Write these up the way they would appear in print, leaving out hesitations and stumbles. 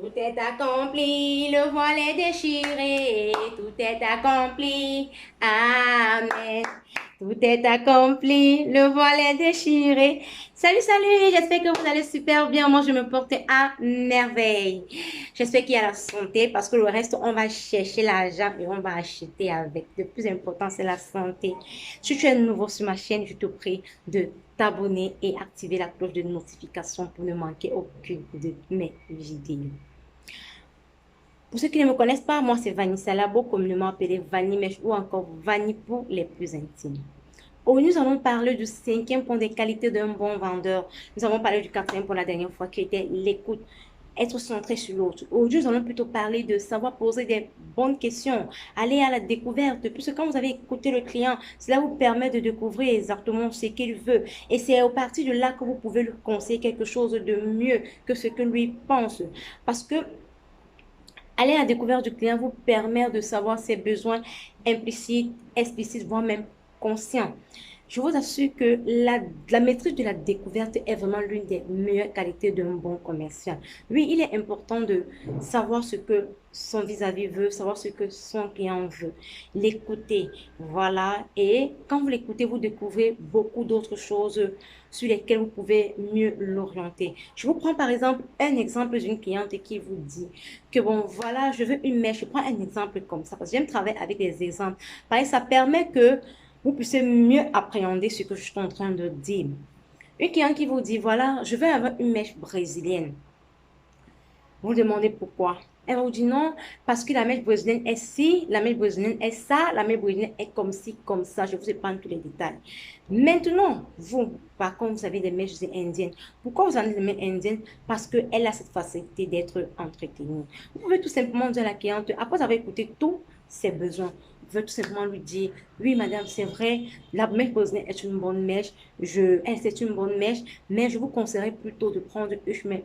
Tout est accompli, le voile est déchiré, tout est accompli. Amen. Tout est accompli, le voile est déchiré. Salut, salut, j'espère que vous allez super bien. Moi, je me porte à merveille. J'espère qu'il y a la santé parce que le reste, on va chercher l'argent et on va acheter avec. Le plus important, c'est la santé. Si tu es nouveau sur ma chaîne, je te prie de t'abonner et activer la cloche de notification pour ne manquer aucune de mes vidéos. Pour ceux qui ne me connaissent pas, moi c'est Vanessa Labo, communément appelée Vanny Mèche ou encore Vanny pour les plus intimes. Aujourd'hui, nous allons parler du cinquième point des qualités d'un bon vendeur. Nous avons parlé du quatrième point la dernière fois qui était l'écoute, être centré sur l'autre. Aujourd'hui, nous allons plutôt parler de savoir poser des bonnes questions, aller à la découverte, puisque quand vous avez écouté le client, cela vous permet de découvrir exactement ce qu'il veut. Et c'est à partir de là que vous pouvez lui conseiller quelque chose de mieux que ce que lui pense. Parce que aller à la découverte du client vous permet de savoir ses besoins implicites, explicites, voire même conscients. Je vous assure que la maîtrise de la découverte est vraiment l'une des meilleures qualités d'un bon commercial. Oui, il est important de savoir ce que son vis-à-vis veut, savoir ce que son client veut, l'écouter, voilà. Et quand vous l'écoutez, vous découvrez beaucoup d'autres choses sur lesquelles vous pouvez mieux l'orienter. Je vous prends par exemple un exemple d'une cliente qui vous dit que bon, voilà, je veux une mèche. Je prends un exemple comme ça parce que j'aime travailler avec des exemples. Pareil, ça permet que vous puissiez mieux appréhender ce que je suis en train de dire. Une cliente qui vous dit, voilà, je veux avoir une mèche brésilienne. Vous demandez pourquoi. Elle vous dit non, parce que la mèche brésilienne est ci, la mèche brésilienne est ça, la mèche brésilienne est comme ci, comme ça. Je vous épargne tous les détails. Maintenant, vous, par contre, vous avez des mèches indiennes. Pourquoi vous avez des mèches indiennes? Parce qu'elle a cette facilité d'être entretenue. Vous pouvez tout simplement dire à la cliente, après avoir écouté tous ses besoins, vous pouvez tout simplement lui dire, oui, madame, c'est vrai, la mèche brésilienne est une bonne mèche, c'est une bonne mèche, mais je vous conseillerais plutôt de prendre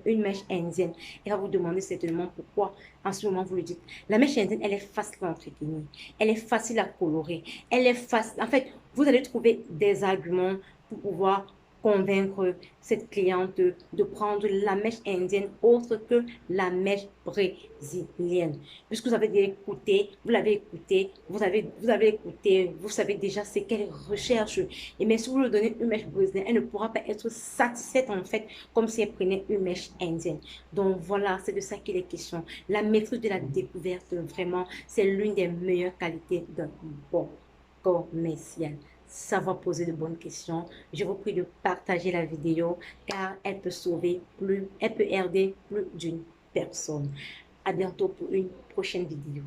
une mèche indienne. Elle va vous demander certainement pourquoi. En ce moment, vous lui dites, la mèche indienne, elle est facile à entretenir, elle est facile à colorer, elle est facile. En fait, vous allez trouver des arguments pour pouvoir convaincre cette cliente de prendre la mèche indienne autre que la mèche brésilienne. Puisque vous avez écouté, vous l'avez écouté, vous avez écouté, vous savez déjà ce qu'elle recherche. Et mais si vous lui donnez une mèche brésilienne, elle ne pourra pas être satisfaite en fait comme si elle prenait une mèche indienne. Donc voilà, c'est de ça qu'il est question. La maîtrise de la découverte, vraiment, c'est l'une des meilleures qualités d'un bon commercial. Savoir poser de bonnes questions. Je vous prie de partager la vidéo car elle peut elle peut aider plus d'une personne. À bientôt pour une prochaine vidéo.